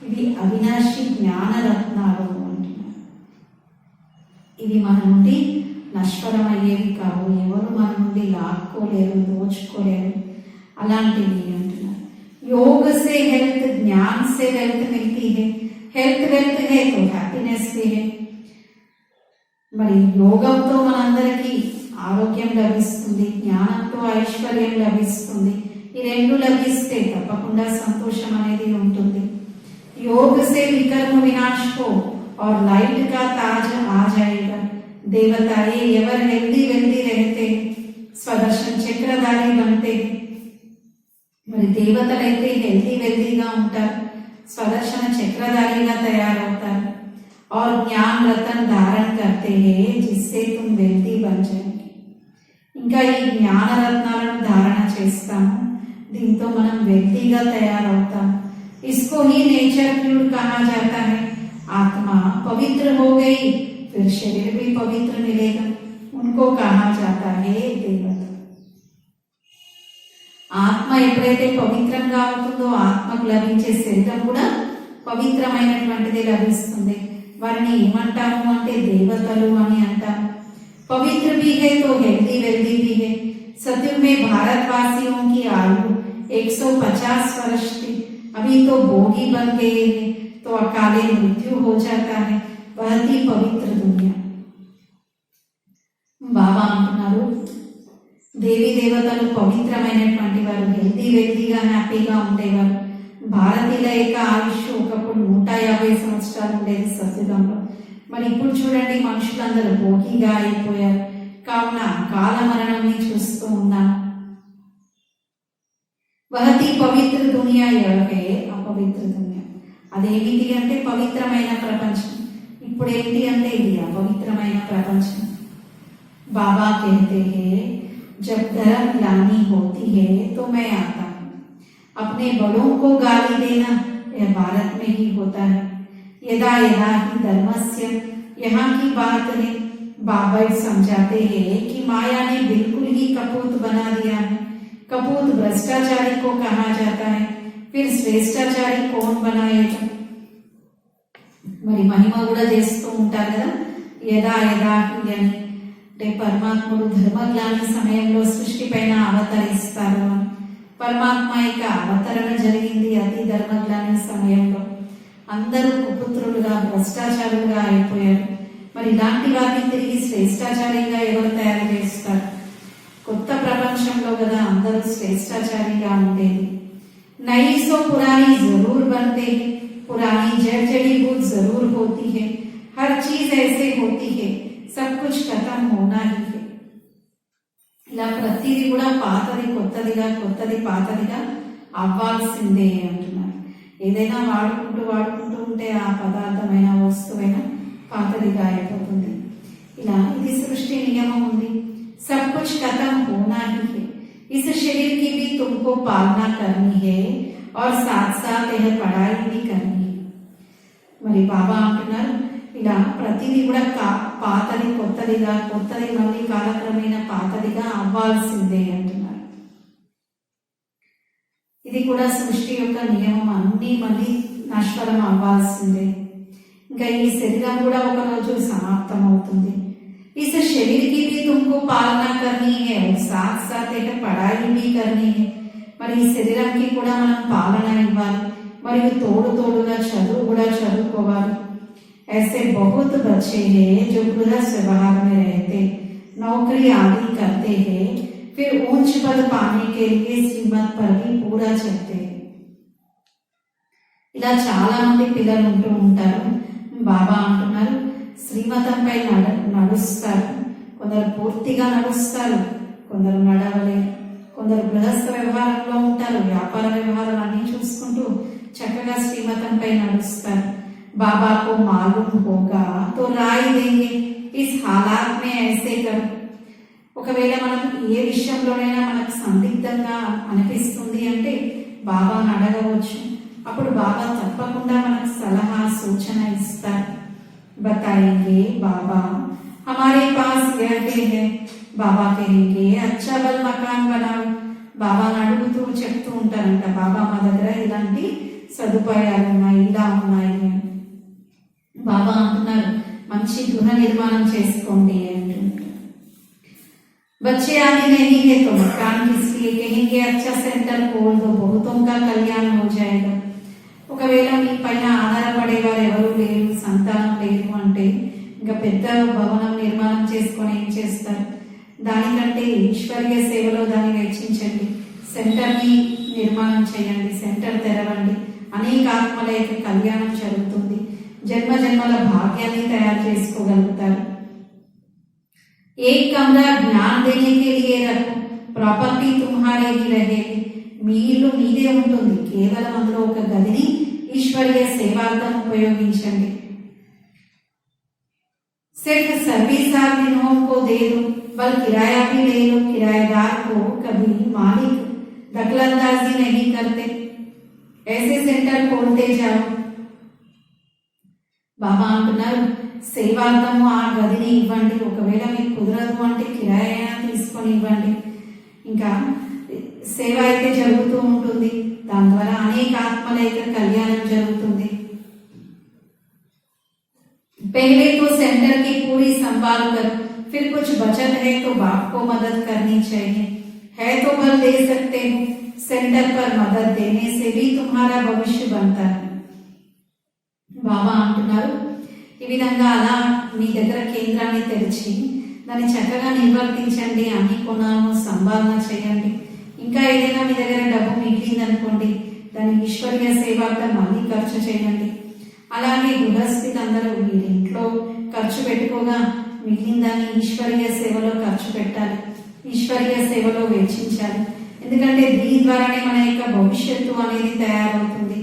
ఇవి అవినాశి జ్ఞాన రత్నాలు అంటున్నారు. ఇవి మన నుండి నశ్వరమయ్యేవి కావు, ఎవరు మన నుండి లాక్కోలేరు, దోచుకోలేరు, అలాంటివి అంటున్నారు. योग से हेल्थ, ज्ञान से वेल्थ मिलती है. हेल्थ वेल्थ है तो हैप्पीनेस भी है. మరి యోగంతో మనందరికీ ఆరోగ్యం లభిస్తుంది, జ్ఞానంతో ఐశ్వర్యం లభిస్తుంది. ఈ రెండు లభిస్తే తప్పకుండా సంతోషం అనేది ఉంటుంది. योग से विकर्म विनाश हो और लाइट का ताज आ जाएगा. देवताएं एवर हेल्दी वेल्दी रहते, स्वदर्शन चक्रधारी बनते. మరి దేవతలైతే హెల్దీ వెల్దీగా ఉంటారు, స్వదర్శన చక్రధారిగా తయారవుతారు. और ज्ञान रतन धारण करते हैं जिससे तुम वेल्दी बन जाएंगे. ఇంకా ఈ జ్ఞాన రత్నాలను ధారణ చేస్తాము, దీంతో మనం వెల్దీగా తయారవుతాం. इसको ही नेचर प्यूर कहा जाता है. आत्मा पवित्र हो गई फिर शरीर भी पवित्र मिलेगा. उनको कहा जाता है देवता. ఆత్మ ఎప్పుడైతే పవిత్రంగా అవుతుందో ఆత్మకు లభించే శరీరం కూడా పవిత్రమైనటువంటిది లభిస్తుంది. వారిని ఏమంటాము అంటే దేవతలు అని అంటాం. పవిత్ర भी है तो हेल्दी वेल्दी भी है. सत्युग में भारतवासियों की आयु 150 वर्ष थी. अभी तो भोगी बन गए हैं तो अकाले मृत्यु हो जाता है. बहुत ही पवित्र दुनिया. బాబా అంటున్నారు దేవీ దేవతలు పవిత్రమైనటువంటి వారు, వెల్తీగా హ్యాపీగా ఉండేవారు. భారతీయుల యొక్క ఆయుష్ ఒకప్పుడు 150 సంవత్సరాలు ఉండేది సత్యుగంలో. మరి ఇప్పుడు చూడండి మనుషులందరూ భోగిగా అయిపోయారు. కావున కాలమరణంని చూస్తూ ఉన్నాం. బహతి పవిత్ర దునియా ఎవరికే అపవిత్ర దునియా. అదేమిటి అంటే పవిత్రమైన ప్రపంచం. ఇప్పుడు ఏంటి అంటే ఇది అపవిత్రమైన ప్రపంచం. बाबा कहते हैं जब धर्म ग्लानि होती है तो मैं आता हूँ. अपने बड़ों को गाली देना यह भारत में ही होता है. यदा यदा ही धर्मस्य यहाँ की बात है. बाबा समझाते हैं कि माया ने बिल्कुल ही कपूत बना दिया है. कपूत भ्रष्टाचारी को कहा जाता है. फिर श्रेष्ठाचारी कौन बनाएगा. మరి మహిమ కూడా చేస్తూ ఉంటారు కదా యదా యదా అని. అంటే పరమాత్ముడు ధర్మగ్లాని సమయంలో సృష్టి పైన అవతరిస్తారు అని. పరమాత్మ యొక్క అవతరణ జరిగింది అతి ధర్మగ్లాని సమయంలో. అందరూ కుపుత్రులుగా భ్రష్టాచారులుగా అయిపోయారు. మరి ఇలాంటి వారిని తిరిగి శ్రేష్టాచారిగా ఎవరు తయారు చేస్తారు. కొత్త ప్రపంచంలో కదా అందరూ శ్రేష్టాచారిగా ఉండేది. నई सो पुरानी जरूर बनते हैं. पुरानी जड़ जड़ीबूट जरूर होती है. हर चीज ऐसे होती है. सब कुछ खत्म होना ही है. ఇలా ప్రతిదీ కూడా పాతది కొత్తదిగా కొత్తది పాతదిగా అవ్వాల్సిందే అంటున్నారు. ఏదైనా వాడుకుంటూ ఉంటే ఆ పదార్థమైన వస్తువైనా పాతదిగా అయిపోతుంది. ఇలా ఇది సృష్టి నియమం ఉంది. సబ్ కుచ్ ఖతమ్ హోనా హీ హై. इस शरीर की भी तुमको पालना करनी है और साथ साथ यह पढ़ाई भी करनी है. మరి బాబా అంటున్నారు ఇలా ప్రతిదీ కూడా పాతది కొత్తదిగా కొత్తది మళ్ళీ కాలక్రమేణా పాతదిగా అవ్వాల్సిందే అంటున్నారు. ఇది కూడా సృష్టి యొక్క నియమం. అన్ని మళ్ళీ నశ్వరం అవ్వాల్సిందే. ఇంకా ఈ శరీరం కూడా ఒక రోజు సమాప్తం అవుతుంది. इस शरीर की भी तुमको पालना करनी है और साथ साथ एक पढ़ाई भी करनी है. మరి ఈ శరీరానికి కూడా మనం పాలన ఇవ్వాలి, మరియు తోడుగా చదువు కూడా చదువుకోవాలి. ऐसे बहुत बच्चे हैं जो गृहस्थ व्यवहार में रहते, नौकरी आदि करते हैं, फिर ऊंच पद पाने के लिए श्रीमत पर भी पूरा चलते हैं. ఇలా చాలా మంది పిల్లలు ఉంటూ ఉంటారు. బాబా అంటున్నారు శ్రీమతంపై నడుస్తారు. కొందరు పూర్తిగా నడుస్తారు, కొందరు నడవలేరు. కొందరు గృహస్థ వ్యవహారంలో ఉంటారు, వ్యాపార వ్యవహారాలు అన్ని చూసుకుంటూ చక్కగా శ్రీమతంపై నడుస్తారు. బాబా को मालूम होगा तो राय देंगे इस हालात में ऐसे करो. ఒకవేళ మనకు ఏ విషయంలోనైనా మనకు సందిగ్ధంగా అనిపిస్తుంది అంటే బాబాను అడగవచ్చు. అప్పుడు బాబా తప్పకుండా మనకు సలహా సూచన ఇస్తారు. बताएंगे बाबा हमारे पास यह है. బాబా कहेंगे अच्छा बल मकान बनाओ. బాబాను అడుగుతూ చెప్తూ ఉంటారంట బాబా మా దగ్గర ఇలాంటి సదుపాయాలు ఉన్నాయి, ఇలా ఉన్నాయి అని. బాబా అంటున్నారు మంచి గృహ నిర్మాణం చేసుకోండి అంటున్నారు. बच्चे आदि नहीं है तो मकान किस लिए. कहेंगे अच्छा सेंटर खोल दो, बहुतों का कल्याण हो जाएगा. ఒకవేళ మీ పైన ఆధారపడేవారు ఎవరు లేరు, సంతానం లేరు అంటే ఇంకా పెద్ద భవనం నిర్మాణం చేసుకొని ఏం చేస్తారు. దానికంటే ఈశ్వరీయ సేవలో దాన్ని వెచ్చించండి. సెంటర్ని నిర్మాణం చేయండి, సెంటర్ తెరవండి. అనేక ఆత్మల యొక్క కళ్యాణం జరుగుతుంది. జన్మ జన్మల భాగ్యాన్ని తయారు చేసుకోగలుగుతారు. एक कमरा ज्ञान देने के लिए रखो, प्रॉपर्टी तुम्हारे ही रहेगी. మీ ఇల్లు మీదే ఉంటుంది, కేవలం అందులో ఒక గదిని ఈశ్వరీయ సేవార్థం ఉపయోగించండి. सिर्फ सर्विस आप दिनों को दे दो, बल किराया भी ले लो. किराएदार को कभी मालिक दखलंदाजी नहीं करते. ऐसे सेंटर खोलते जाओ. బాబా అంటున్నారు సేవార్థము ఆ గదిని ఇవ్వండి. ఒకవేళ మీకు కుదరదు అంటే కిరాయా తీసుకొని ఇవ్వండి. ఇంకా సేవ అయితే జరుగుతూ ఉంటుంది, దాని ద్వారా అనేక ఆత్మల యొక్క కళ్యాణం జరుగుతుంది. पहले तो सेंटर की पूरी संभाल कर, फिर कुछ बचत है तो बाप को मदद करनी चाहिए. है तो बल दे सकते हो. सेंटर पर मदद देने से भी तुम्हारा भविष्य बनता है. బాబా అంటున్నారు విధంగా అలా మీ దగ్గర కేంద్రాన్ని తెరిచి దాన్ని చక్కగా నిర్వర్తించండి. అన్ని కొనాలను సంపాదన చేయండి. ఇంకా ఏదైనా మీ దగ్గర డబ్బు మిగిలిందనుకోండి, దాన్ని ఈశ్వరీయ సేవార్థం మళ్ళీ ఖర్చు చేయండి. అలాగే గృహస్థులందరూ మీరు ఇంట్లో ఖర్చు పెట్టుకోగా మిగిలిన దాన్ని ఈశ్వరీయ సేవలో ఖర్చు పెట్టాలి, ఈశ్వరీయ సేవలో వెచ్చించాలి. ఎందుకంటే దీని ద్వారానే మన యొక్క భవిష్యత్తు అనేది తయారవుతుంది.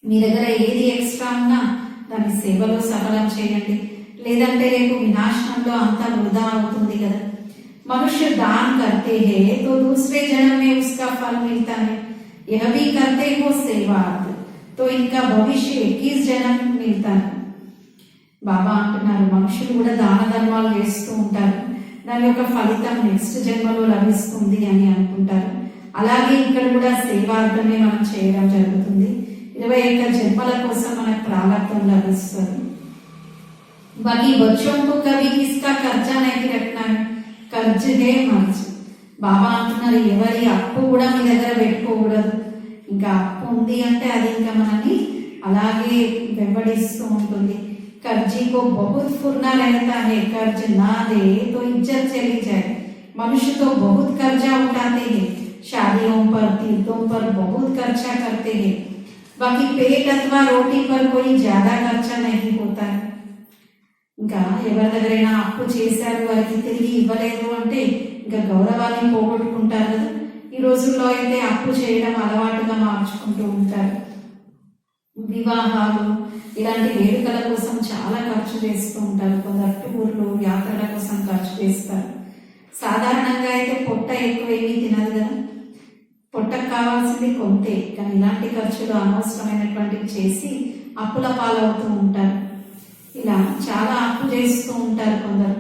మీ దగ్గర ఏది ఎక్స్ట్రా ఉన్నా దాని సేవలో సఫలం చేయండి. లేదంటే రేపు వినాశనంలో అంతా వృధా అవుతుంది కదా. मनुष्य दान करते हैं तो दूसरे जन्म में उसका फल मिलता है, यह भी करते हो सेवार्थ तो इनका भविष्य 21 जन्म मिलता है. బాబా అంటున్నారు, మనుషులు కూడా దాన ధర్మాలు చేస్తూ ఉంటారు, దాని యొక్క ఫలితం నెక్స్ట్ జన్మలో లభిస్తుంది అని అనుకుంటారు. అలాగే ఇక్కడ కూడా సేవార్థమే మనం చేయడం జరుగుతుంది. 21 జన్మల కోసం మనకు ప్రారంభం లభిస్తుంది. बाकी बच्चों को कभी किसका कर्जा नहीं रखना है, कर्ज है मर्ज. బాబా అంటున్నారు, ఎవరి అప్పు కూడా మీ దగ్గర పెట్టుకోకూడదు. ఇంకా అప్పు ఉంది అంటే అది ఇంకా మనని అలాగే వెంబడిస్తూ ఉంటుంది. कर्जी को बहुत फुरना रहता है, कर्ज ना दे तो इज्जत चली जाए. मनुष्य तो बहुत कर्जा उठाते हैं, शादियों पर तीर्थों पर बहुत खर्चा करते हैं. बाकी पेट अथवा रोटी पर कोई ज्यादा खर्चा नहीं होता है. ఇంకా ఎవరి దగ్గరైనా అప్పు చేశారు, వారికి తిరిగి ఇవ్వలేదు అంటే ఇంకా గౌరవాన్ని పోగొట్టుకుంటారు కదా. ఈ రోజుల్లో అయితే అప్పు చేయడం అలవాటుగా మార్చుకుంటూ ఉంటారు. వివాహాలు ఇలాంటి వేడుకల కోసం చాలా ఖర్చు చేస్తూ ఉంటారు. కొందరు టూర్లు యాత్రల కోసం ఖర్చు చేస్తారు. సాధారణంగా అయితే పొట్ట ఎక్కువ ఏమీ తినదు కదా, పొట్టకు కావాల్సింది కొంతే. కానీ ఇలాంటి ఖర్చులు అనవసరమైనటువంటివి చేసి అప్పుల పాలవుతూ ఉంటారు. ఇలా చాలా అప్పు చేస్తూ ఉంటారు కొందరు.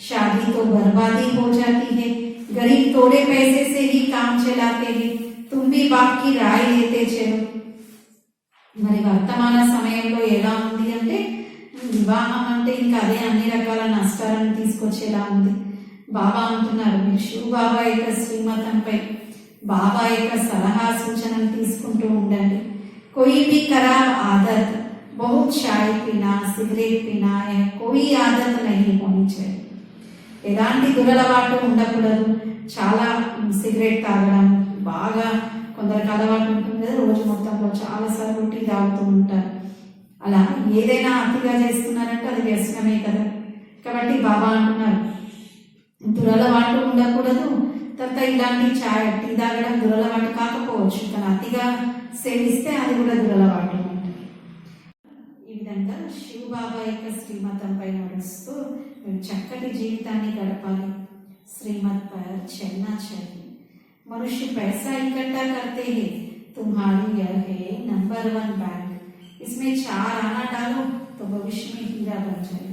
शादी तो बर्बादी हो जाती है, गरीब थोड़े पैसे से ही काम चलाते हैं, तुम भी बाप की राय लेते चलो. మరి వర్తమాన సమయంలో ఎలా ఉంది అంటే వివాహం అంటే ఇంకా అదే అన్ని రకాల నష్టాలను తీసుకొచ్చేలా ఉంది. బాబా అంటున్నారు, మీరు శివ బాబా యొక్క శ్రీమతంపై బాబా యొక్క సలహా సూచనలు తీసుకుంటూ ఉండండి. कोई भी खराब आदत, बहुत चाय पीना, सिगरेट पीना, कोई आदत नहीं होनी चाहिए. ఎలాంటి దురలవాటు ఉండకూడదు. చాలా సిగరెట్ తాగడం, బాగా కొందరికి అలవాటు ఉంటుంది కదా, రోజు మొత్తంలో చాలాసార్లు టీ తాగుతూ ఉంటారు. అలా ఏదైనా అతిగా చేస్తున్నారంటే అది వ్యసనమే కదా. కాబట్టి బాబా అంటున్నారు, దురలవాటు ఉండకూడదు. తర్వాత ఇలాంటి చాయ్ టీ తాగడం దురలవాటు కాకపోవచ్చు, కానీ అతిగా సేవిస్తే అది కూడా దురలవాటు అంటారు. ఈ విధంగా శివ బాబా యొక్క శ్రీమతంపై నడుస్తూ చక్కటి జీవితాన్ని గడపాలి. శ్రీమత్ పర్ చलना चाहिए. मनुष्य पैसा इकट्ठा करते हैं, तुम्हारी यह है नंबर 1 बैंक, इसमें 4 आना डालो तो भविष्य में हीरा बन जाए.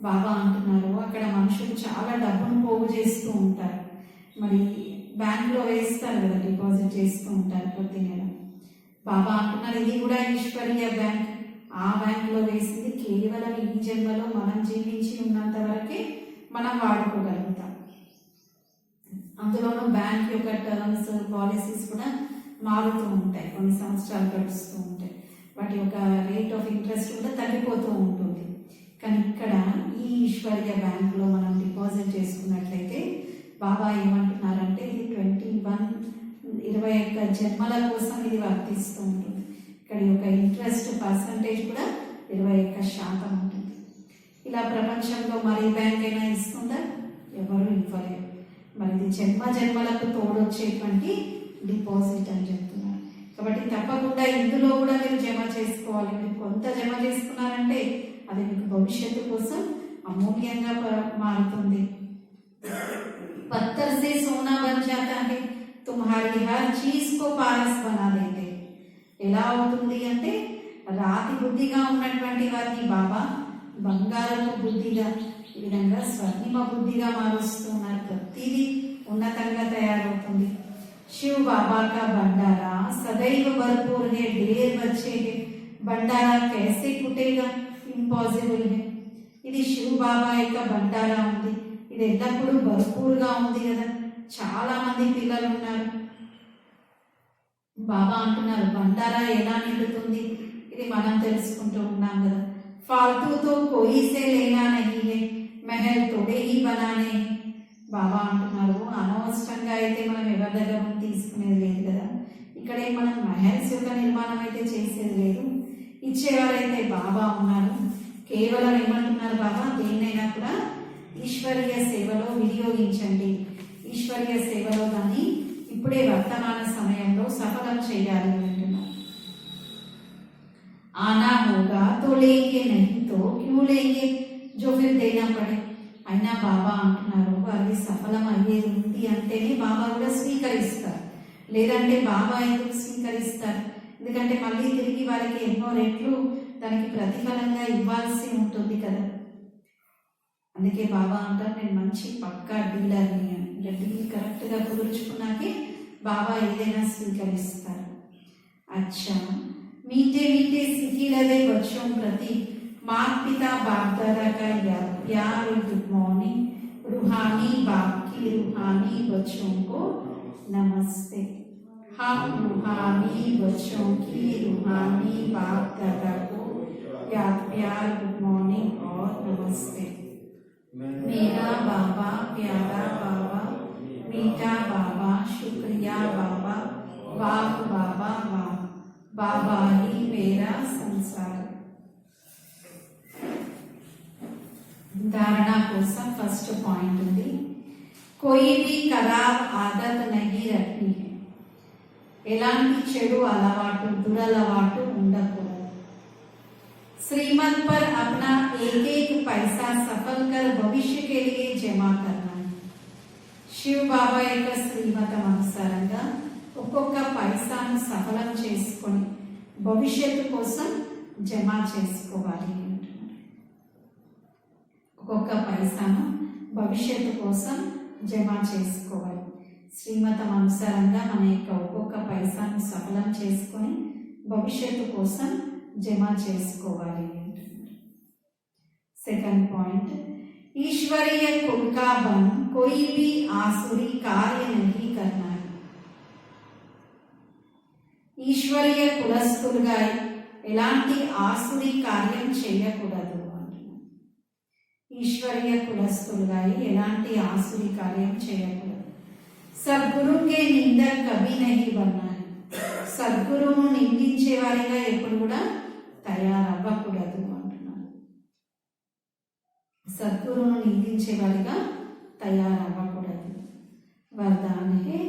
బాబా అంటున్నారు, అక్కడ మనుషులు చాలా డబ్బును పోగు చేస్తూ ఉంటారు. మరి బ్యాంకులో వేస్తారు కదా, డిపాజిట్ చేస్తూ ఉంటారు ప్రతి నెల. బాబా అంటున్నారు, ఇది కూడా ఈశ్వరీయ బ్యాంక్. ఆ బ్యాంకులో వేసింది కేవలం ఈ జన్మలో మనం జీవించి ఉన్నంత వరకే మనం వాడుకోగలుగుతాం. అందులోనూ బ్యాంక్ యొక్క టర్మ్స్ పాలసీస్ కూడా మారుతూ ఉంటాయి, కొన్ని సంవత్సరాలు గడుస్తూ ఉంటాయి. వాటి యొక్క రేట్ ఆఫ్ ఇంట్రెస్ట్ కూడా తగ్గిపోతూ ఉంటుంది. కానీ ఇక్కడ ఈ ఈశ్వర్య బ్యాంకులో మనం డిపాజిట్ చేసుకున్నట్లయితే బాబా ఏమంటున్నారంటే ఇది 21 జన్మల కోసం ఇది వర్తిస్తూ ఉంటుంది. ఇక్కడ యొక్క ఇంట్రెస్ట్ పర్సంటేజ్ కూడా 21% ఉంటుంది. ఇలా ప్రపంచంలో మరి బ్యాంక్ అయినా ఇస్తుందా? ఎవరు ఇవ్వలేరు. మరి ఇది జన్మలకు తోడొచ్చేటువంటి డిపాజిట్ అని చెప్తున్నారు. కాబట్టి తప్పకుండా ఇందులో కూడా మీరు జమ చేసుకోవాలి. మీరు కొంత జమ చేసుకున్నారంటే అది మీకు భవిష్యత్తు కోసం అమూల్యంగా మారుతుంది. पत्थर से सोना बन जाता है, तुम्हारी हर चीज को पारस बना देते. ఎలా అవుతుంది అంటే రాతి బుద్ధిగా ఉన్నటువంటి వారిని బాబా బంగారపు బుద్ధిగా, ఈ విధంగా స్వర్ణిమ బుద్ధిగా మారుస్తున్నారు. ప్రతిదీ ఉన్నతంగా తయారవుతుంది. शिव बाबा का भंडारा सदैव भरपूर है, ढेर बच्चे है, भंडारा कैसे कुटेगा, ఇంపాసిబుల్ है. ఇది శివ బాబా యొక్క బండారా ఉంది. ఇది ఎల్లప్పుడూ భర్పూర్గా ఉంది కదా, చాలా మంది పిల్లలు ఉన్నారు. బాబా అంటున్నారు, బండారా ఎలా నిండుతుంది ఇది మనం తెలుసుకుంటూ ఉన్నాం కదా. फालतू तो कोई से लेना नहीं है, महल తోడే ही बनाने. బాబా అంటున్నారు అనవసరంగా అయితే మనం ఎవరి దగ్గర తీసుకునేది లేదు కదా, ఇక్కడ మనం మహల్స్ యొక్క నిర్మాణం అయితే చేసేది లేదు, ఇచ్చేవారైతే బాబా ఉన్నారు. కేవలం ఏమంటున్నారు బాబా, దేన్నైనా కూడా ఈశ్వరీయ సేవలో వినియోగించండి, ఈశ్వరీయ సేవలో దాన్ని ఇప్పుడే వర్తమాన సమయంలో సఫలం చేయాలి అంటున్నారు. आना होगा तो लेंगे, नहीं तो क्यों लेंगे, जो फिर देना पड़े. అయినా బాబా అంటున్నారు అది సఫలం అయ్యేది ఉంది అంటేనే బాబా కూడా స్వీకరిస్తారు, లేదంటే బాబా ఎందుకు స్వీకరిస్తారు? ఎందుకంటే మళ్ళీ తిరిగి వారికి ఎన్నో రెట్లు దానికి ప్రతిఫలంగా ఇవ్వాల్సి ఉంటుంది కదా. అందుకే బాబా అంటారు నేను మంచి పక్కా డీలర్ని అని. డీల్ కరెక్ట్గా కుదుర్చుకున్నాకే బాబా ఏదైనా స్వీకరిస్తారు. అచ్చా, मीठे मीठे सीखी लगे बच्चों प्रति माता पिता बाप दादा का प्यार और गुड मॉर्निंग. रूहानी बाप की रूहानी बच्चों को नमस्ते. हम रूहानी बच्चों की रूहानी बाप दादा को प्यार गुड मॉर्निंग और नमस्ते. मेरा बाबा, प्यारा बाबा, मीठा बाबा, शुक्रिया बाबा, वाह बाबा, वाह बाबा ही मेरा संसार. धारणा కోసం ఫస్ట్ పాయింట్ ఉంది, कोई भी खराब आदत नहीं रखनी है. ఎలాంటి చెడు అలవాటు దురలవాటు ఉండకూడదు. श्रीमत पर अपना एक एक पैसा सफल कर भविष्य के लिए जमा करना है. శివ బాబా యొక్క శ్రీమతం అనుసారంగా ఒక్కొక్క పైసాను సఫలం చేసుకొని భవిష్యత్తు కోసం జమ చేసుకోవాలి అంటున్నారు. ఒక్కొక్క పైసాను భవిష్యత్తు కోసం జమ చేసుకోవాలి. శ్రీమతం అనుసారంగా మన యొక్క ఒక్కొక్క పైసాను సఫలం చేసుకొని భవిష్యత్తు కోసం జమ చేసుకోవాలి అంటున్నారు. సెకండ్ పాయింట్, ఈశ్వరీయ कुल का बन कोई भी आसुरी कार्य नहीं करना. ఈశ్వరీయ కులస్తులుగా ఎలాంటి ఆసురి కార్యం చేయకూడదు అంటున్నారు. ఈశ్వరీయ కులస్తులుగా ఎలాంటి ఆసురి కార్యం చేయకూడదు. సద్గురుకే నిందక్ కభీ నహీ బన్నా. సద్గురువును నిందించే వారిగా ఎప్పుడు కూడా తయారవ్వకూడదు అంటున్నారు. సద్గురువును నిందించే వారిగా తయారవ్వకూడదు. వరదాన్ హే,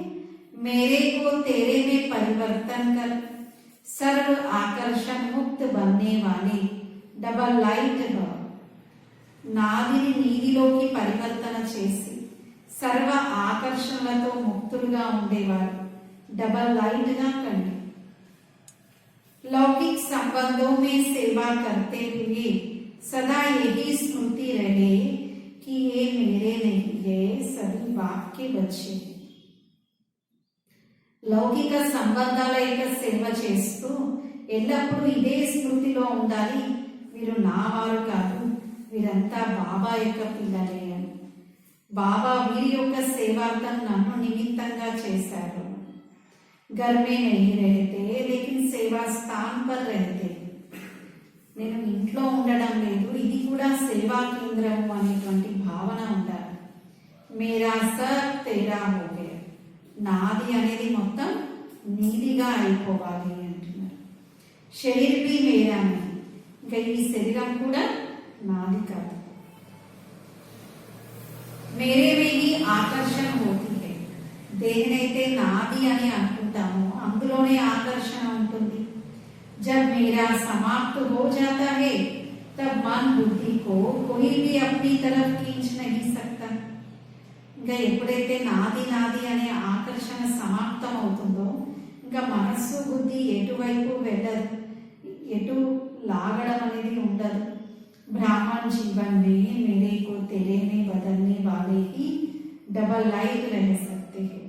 मेरे को तेरे में परिवर्तन कर सर्व आकर्षण मुक्त बनने वाले डबल लाइट भव. నాదిని నీదిలోకి పరివర్తన చేసి సర్వ ఆకర్షణలతో ముక్తులుగా ఉండేవారు డబల్ लाइट గా కండి. लौकिक संबंधों में सेवा करते हुए सदा यही स्मृति रहे कि ये मेरे नहीं है, सभी बाप के बच्चे. లౌకిక సంబంధాల యొక్క సేవ చేస్తూ ఎల్లప్పుడూ ఇదే స్మృతిలో ఉండాలి, వీరు నా వారు కాదు, వీరంతా బాబా యొక్క పిల్లలే అని. బాబా వీరి యొక్క సేవార్థం నన్ను నిమిత్తంగా చేశారు. घर में नहीं रहते लेकिन सेवा स्थान पर रहते. నేను ఇంట్లో ఉండడం లేదు, ఇది కూడా సేవా కేంద్రం అనేటువంటి భావన ఉండాలి. మేరా సబ్ తేరా హో గయా, నాది అనేది మొత్తం నీదిగా అయిపోవాలి అంటున్నారు. శరీర్ బి మేరా, ఇంకా ఈ శరీరం కూడా నాది కాదు. మేరే మే హీ ఆకర్షణ హోతీ హై, దేనినైతే నాది అని అనుకుంటామో అందులోనే ఆకర్షణ ఉంటుంది. जब मेरा समाप्त हो जाता है तब मन बुद्धि को कोई भी अपनी तरफ खींच नहीं सकता. ఇంకా ఎప్పుడైతే నాది నాది అనే ఆకర్షణ సమాప్తం అవుతుందో ఇంకా మనస్సు బుద్ధి ఎటువైపు వెళ్ళదు, ఎటు లాగడం అనేది ఉండదు. ब्राह्मण जीवन में मेरे को तेरे में बदलने वाले ही डबल लाइट रह सकते हैं.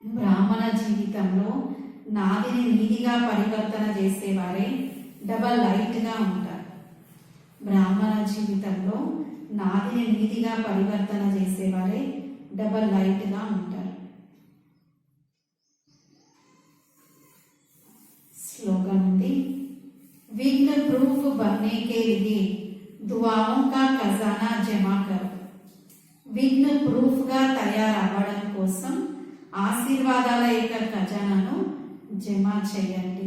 బ్రాహ్మణ జీవితంలో నాదిని నీదిగా పరివర్తన చేసేవారే డబల్ లైట్ గా ఉంటారు. బ్రాహ్మణ జీవితంలో నాదిని నీదిగా పరివర్తన చేసేవారే డబల్ లైట్ గా ఉంటారు. స్లోగన్ ఉంది, విఘ్న प्रूफ बनने के लिए दुआओं का खजाना जमा करो. విఘ్న ప్రూఫ్ గా తయారవ్వడం కోసం ఆశీర్వాదాల యొక్క ఖజానాను జమ చేయండి.